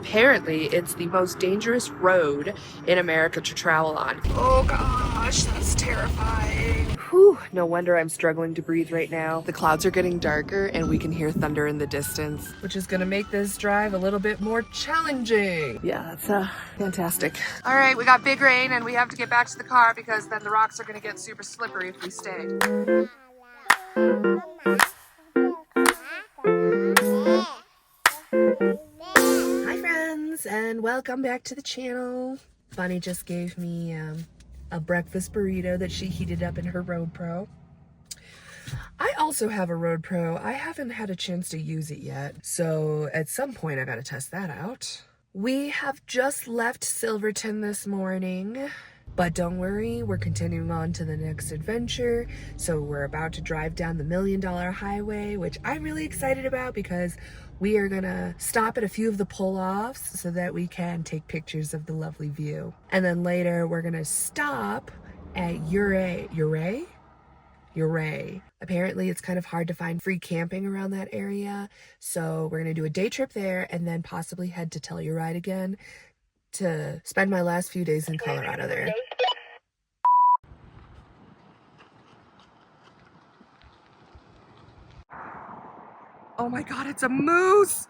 Apparently, it's the most dangerous road in America to travel on. Oh gosh, that's terrifying. Whew, no wonder I'm struggling to breathe right now. The clouds are getting darker and we can hear thunder in the distance, which is gonna make this drive a little bit more challenging. Yeah, that's fantastic. All right, we got big rain and we have to get back to the car because then the rocks are gonna get super slippery if we stay. And welcome back to the channel. Bonnie just gave me a breakfast burrito that she heated up in her Road Pro. I also have a Road Pro. I haven't had a chance to use it yet, so at some point I gotta test that out. We have just left Silverton this morning, but don't worry, we're continuing on to the next adventure. So we're about to drive down the Million-Dollar Highway, which I'm really excited about because we are gonna stop at a few of the pull-offs so that we can take pictures of the lovely view. And then later we're gonna stop at Ouray. Apparently it's kind of hard to find free camping around that area. So we're gonna do a day trip there and then possibly head to Telluride again to spend my last few days in Colorado there. Oh my God, it's a moose!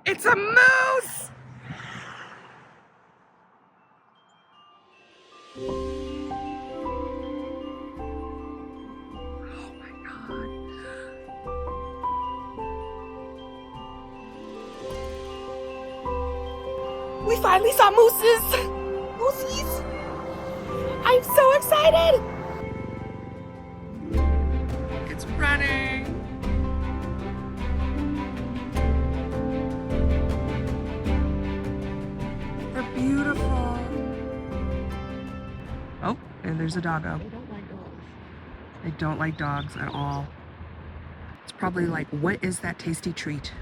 It's a moose! Oh my God. We finally saw mooses! Moosies! I'm so excited! It's running! They're beautiful. Oh, and there's a doggo. They don't like dogs. They don't like dogs at all. It's probably like, what is that tasty treat?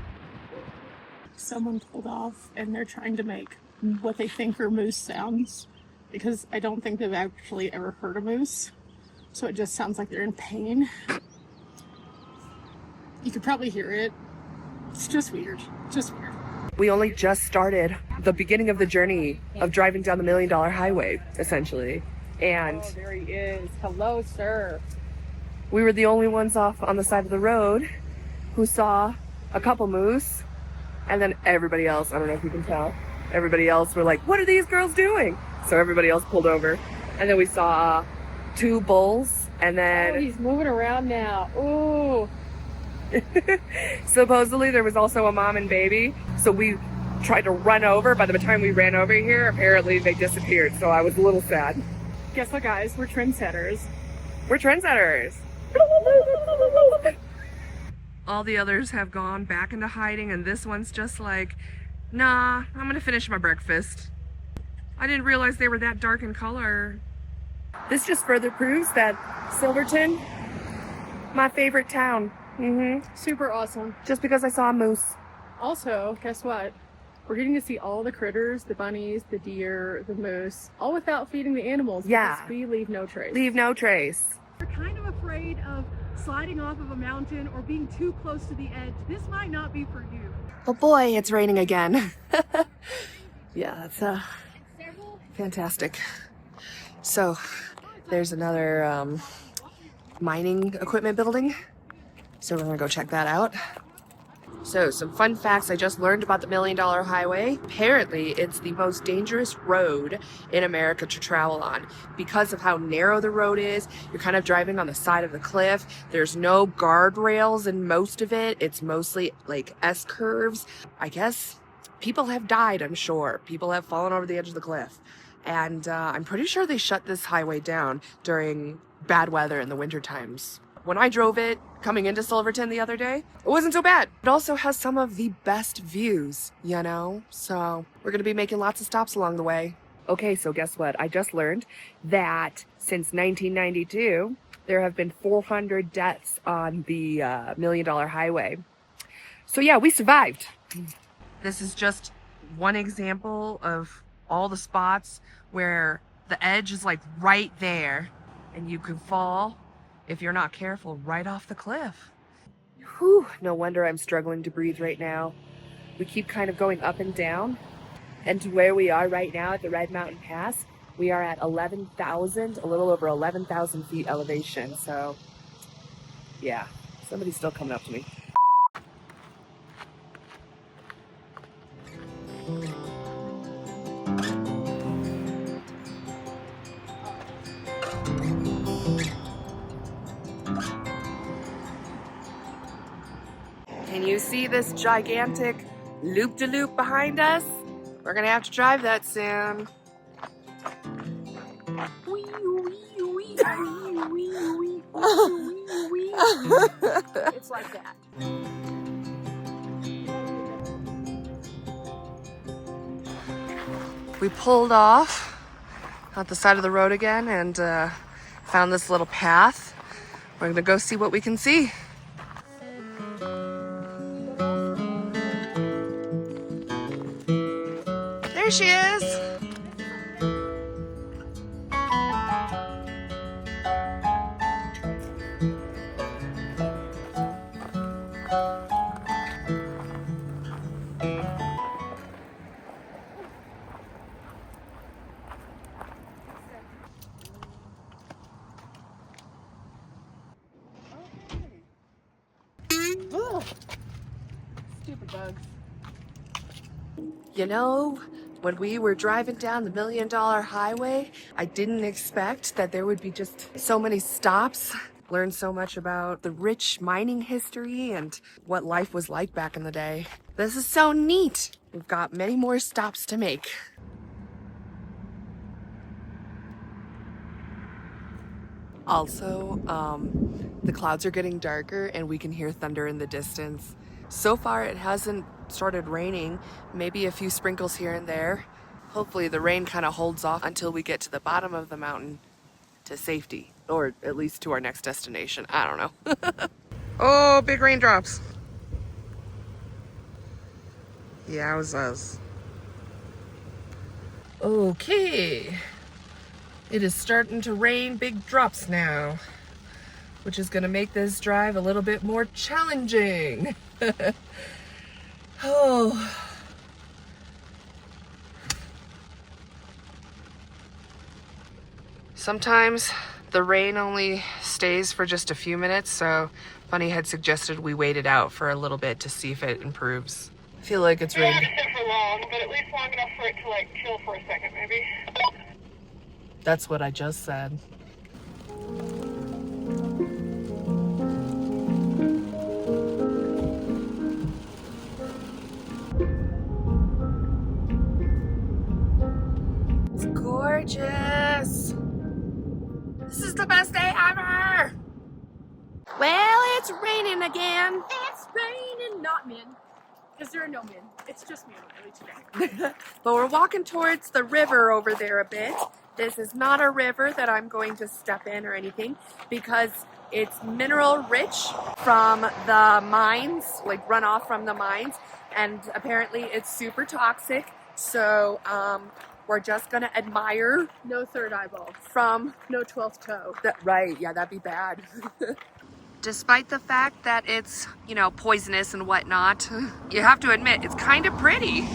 Someone pulled off and they're trying to make what they think are moose sounds because I don't think they've actually ever heard a moose. So it just sounds like they're in pain. You could probably hear it. It's just weird. Just weird. We only just started the beginning of the journey of driving down the Million-Dollar Highway, essentially. And Oh, there he is. Hello, sir. we were the only ones off on the side of the road who saw a couple moose. And then everybody else, I don't know if you can tell, everybody else were like, what are these girls doing? So everybody else pulled over. And then we saw two bulls and Oh, then he's moving around now. Ooh. supposedly there was also a mom and baby. So we tried to run over. By the time we ran over here, apparently they disappeared. So I was a little sad. Guess what, guys? We're trendsetters. We're trendsetters. All the others have gone back into hiding and this one's just like, nah, I'm gonna finish my breakfast. I didn't realize they were that dark in color. This just further proves that Silverton, my favorite town. Super awesome. Just because I saw a moose. Also, guess what? We're getting to see all the critters, the bunnies, the deer, the moose, all without feeding the animals. Yeah. Because we leave no trace. Leave no trace. You're kind of afraid of sliding off of a mountain or being too close to the edge. This might not be for you. Oh boy, it's raining again. Yeah, that's fantastic. So there's another mining equipment building. So we're gonna go check that out. So some fun facts I just learned about the Million-Dollar Highway. Apparently it's the most dangerous road in America to travel on because of how narrow the road is. You're kind of driving on the side of the cliff. There's no guardrails in most of it. It's mostly like S-curves. I guess people have died, I'm sure. People have fallen over the edge of the cliff. And I'm pretty sure they shut this highway down during bad weather in the winter times. When I drove it coming into Silverton the other day, it wasn't so bad. It also has some of the best views, you know? So we're gonna be making lots of stops along the way. Okay, so guess what? I just learned that since 1992, there have been 400 deaths on the Million-Dollar Highway. So yeah, we survived. This is just one example of all the spots where the edge is like right there and you could fall if you're not careful right off the cliff. Whew, no wonder I'm struggling to breathe right now. we keep kind of going up and down. And to where we are right now at the Red Mountain Pass, we are at 11,000, a little over 11,000 feet elevation. So yeah, somebody's still coming up to me. Can you see this gigantic loop-de-loop behind us? We're gonna have to drive that soon. It's like that. We pulled off at the side of the road again and found this little path. We're gonna go see what we can see. There she is. Ugh. Stupid bugs. You know, when we were driving down the Million-Dollar Highway, I didn't expect that there would be just so many stops. Learned so much about the rich mining history and what life was like back in the day. This is so neat. We've got many more stops to make. Also, the clouds are getting darker and we can hear thunder in the distance. So far it hasn't started raining, maybe a few sprinkles here and there. Hopefully the rain kind of holds off until we get to the bottom of the mountain to safety, or at least to our next destination. I don't know. Oh, big raindrops. Yowzas. Okay. It is starting to rain big drops now, which is going to make this drive a little bit more challenging. Oh. Sometimes the rain only stays for just a few minutes, so Bunny had suggested we wait it out for a little bit to see if it improves. I feel like it's raining. Not sit for long, but at least long enough for it to like chill for a second, maybe. That's what I just said. It's gorgeous. This is the best day ever. Well, it's raining again. It's raining, not men. Because there are no men. It's just me and Ellie today. But we're walking towards the river over there a bit. This is not a river that I'm going to step in or anything because it's mineral rich from the mines, like runoff from the mines, and apparently it's super toxic. So we're just gonna admire. No third eyeball. From No 12th toe. right, yeah, that'd be bad. Despite the fact that it's, you know, poisonous and whatnot, you have to admit it's kind of pretty.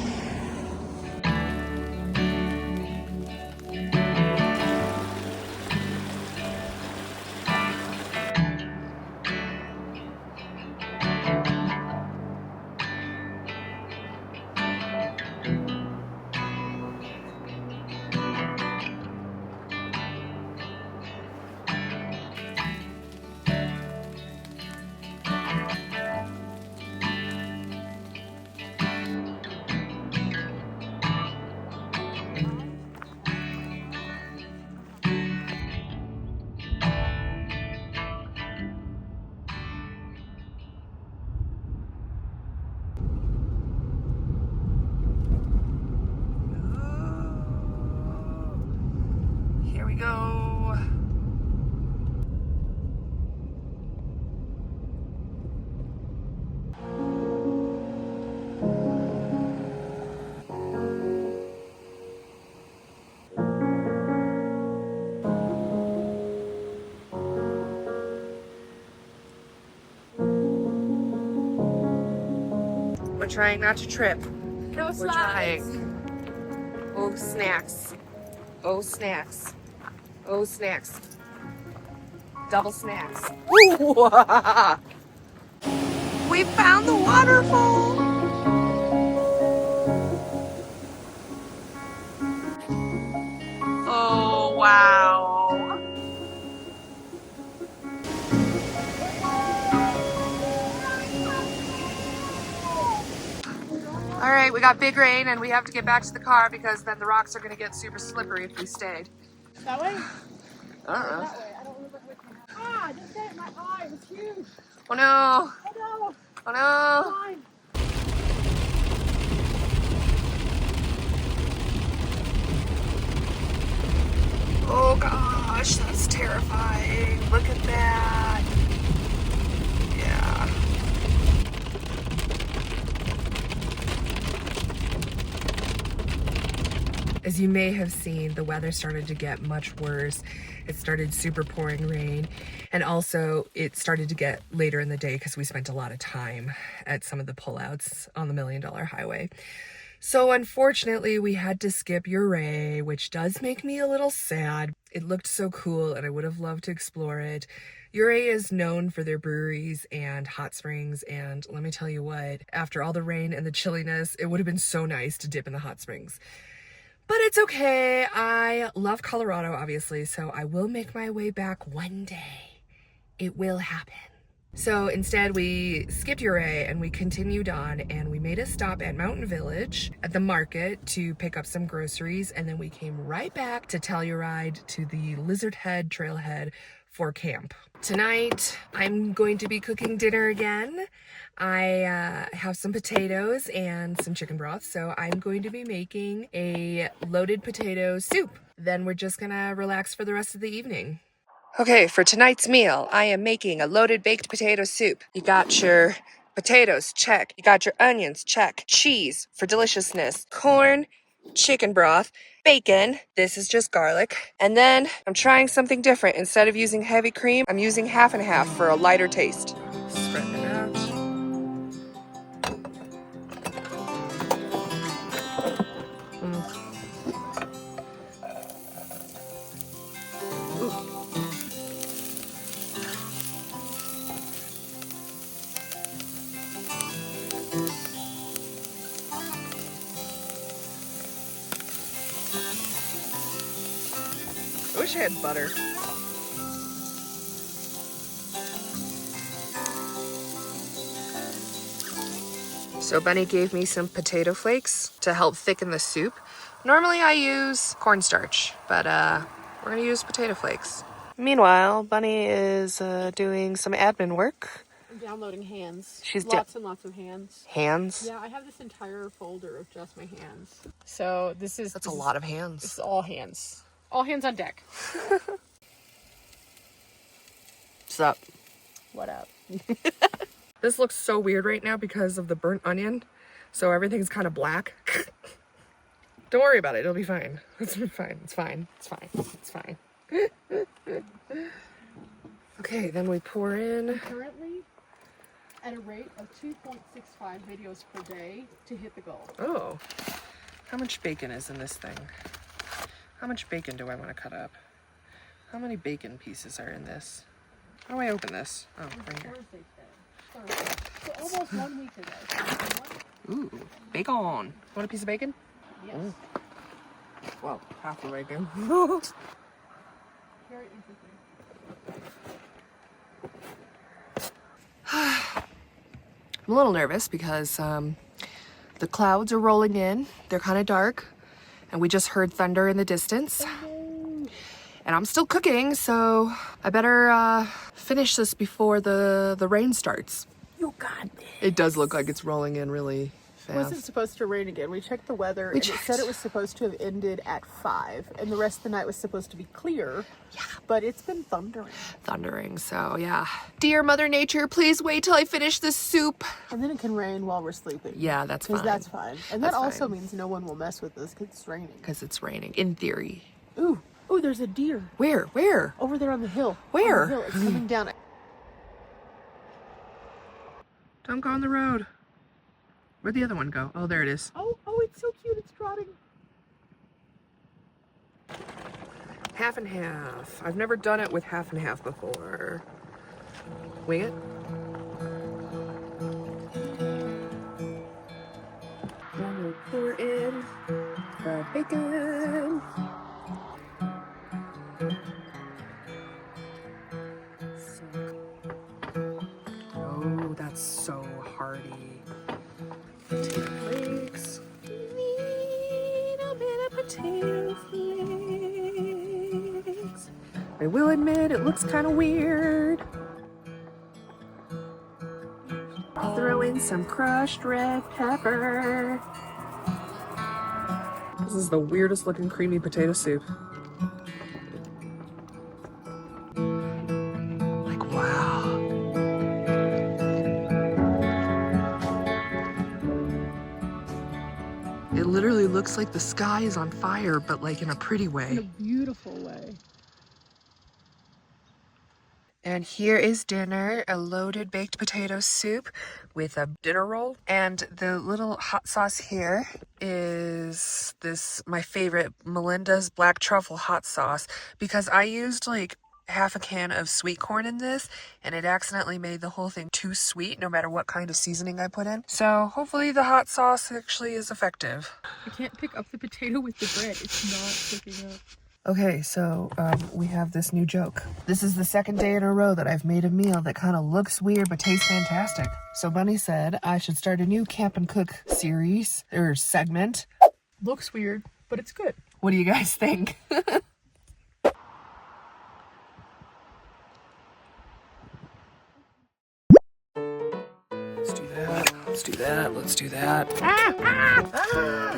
Here we go. We're trying not to trip. No We're slides. trying. Oh, snacks. Oh, snacks. Oh, snacks. Double snacks. Ooh. We found the waterfall. Oh, wow. All right, we got big rain and we have to get back to the car because then the rocks are gonna get super slippery if we stayed. That way? I don't know. That way. I don't remember which one. Ah, just hit my eye. It was huge. Oh no. Oh no. Oh no. Fine. Oh gosh, that's terrifying. Look at that. Yeah. As you may have seen, the weather started to get much worse. It started super pouring rain, and also it started to get later in the day because we spent a lot of time at some of the pullouts on the Million-Dollar Highway. So unfortunately, we had to skip Ouray, which does make me a little sad. It looked so cool and I would have loved to explore it. Ouray is known for their breweries and hot springs, and let me tell you what, after all the rain and the chilliness, it would have been so nice to dip in the hot springs. But it's okay. I love Colorado, obviously, so I will make my way back one day. It will happen. So instead, we skipped Ouray and we continued on, and we made a stop at Mountain Village at the market to pick up some groceries, and then we came right back to Telluride to the Lizard Head trailhead for camp. Tonight, I'm going to be cooking dinner again. I have some potatoes and some chicken broth, so I'm going to be making a loaded potato soup. Then we're just gonna relax for the rest of the evening. Okay, for tonight's meal, I am making a loaded baked potato soup. You got your potatoes, check. You got your onions, check. Cheese for deliciousness. Corn, chicken broth, bacon. This is just garlic. And then I'm trying something different. Instead of using heavy cream, I'm using half and half for a lighter taste. Spread it out. I wish I had butter. So Bunny gave me some potato flakes to help thicken the soup. Normally I use cornstarch, but we're gonna use potato flakes. Meanwhile, Bunny is doing some admin work. I'm downloading hands. She's lots and lots of hands. Hands? Yeah, I have this entire folder of just my hands. So That's a lot of hands. This is all hands. All hands on deck. What's up? What up? This looks so weird right now because of the burnt onion. So everything's kind of black. Don't worry about it. It'll be fine. It's fine. It's fine. It's fine. It's fine. Okay, then we pour in. Currently at a rate of 2.65 videos per day to hit the goal. Oh, how much bacon is in this thing? How much bacon do I want to cut up? How many bacon pieces are in this? How do I open this? Oh, right here. Thursday. So almost 1 week ago. Ooh, bacon. Want a piece of bacon? Yes. Ooh. Well, half the bacon. Very interesting. I'm a little nervous because the clouds are rolling in. They're kind of dark, and we just heard thunder in the distance. And I'm still cooking, so I better finish this before the rain starts. You got this. It does look like it's rolling in really It wasn't fast. supposed to rain again. We checked the weather, We and it said checked. it was supposed to have ended at 5, and the rest of the night was supposed to be clear. Yeah. But it's been thundering. Thundering, so yeah. Dear Mother Nature, please wait till I finish this soup. And then it can rain while we're sleeping. Yeah, that's fine. Because that's fine. And That's that also fine. means no one will mess with us because it's raining. Because it's raining, in theory. Ooh, there's a deer. Where? Where? Over there on the hill. Where? On the hill. It's coming down. Don't go on the road. Where'd the other one go? Oh, there it is. Oh, it's so cute. It's trotting. Half and half. I've never done it with half and half before. Wing it. Then we'll pour in the bacon. Oh, that's so hearty. Potato flakes. Little bit of potato flakes. I will admit it looks kind of weird. I'll throw in some crushed red pepper. This is the weirdest looking creamy potato soup. Like, wow. It literally looks like the sky is on fire, but like in a pretty In a way. beautiful way. And here is dinner, a loaded baked potato soup with a dinner roll. And the little hot sauce here is this, my favorite, Melinda's black truffle hot sauce, because I used like half a can of sweet corn in this and it accidentally made the whole thing too sweet no matter what kind of seasoning I put in. So hopefully the hot sauce actually is effective. I can't pick up the potato with the bread. It's not picking up. Okay, so we have this new joke. This is the second day in a row that I've made a meal that kind of looks weird but tastes fantastic. So Bunny said I should start a new Camp and Cook series, or segment. Looks weird, but it's good. What do you guys think? Let's do that. Let's do that. Let's do that.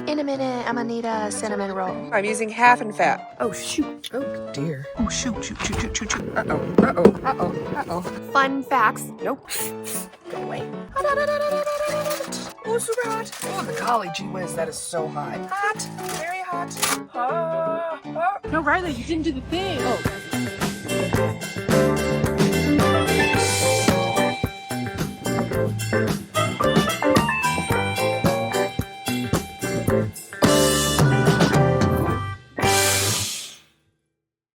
In a minute, I'm gonna need a cinnamon roll. I'm using half and fat. Oh, shoot. Oh, dear. Oh, shoot, shoot, shoot, shoot, shoot, shoot. Uh-oh, uh-oh, uh-oh, uh-oh. Fun facts. Nope. Go away. Oh, super hot. Oh, the golly gee whiz, that is so hot. Hot. Very hot. No, Riley, you didn't do the thing. Oh.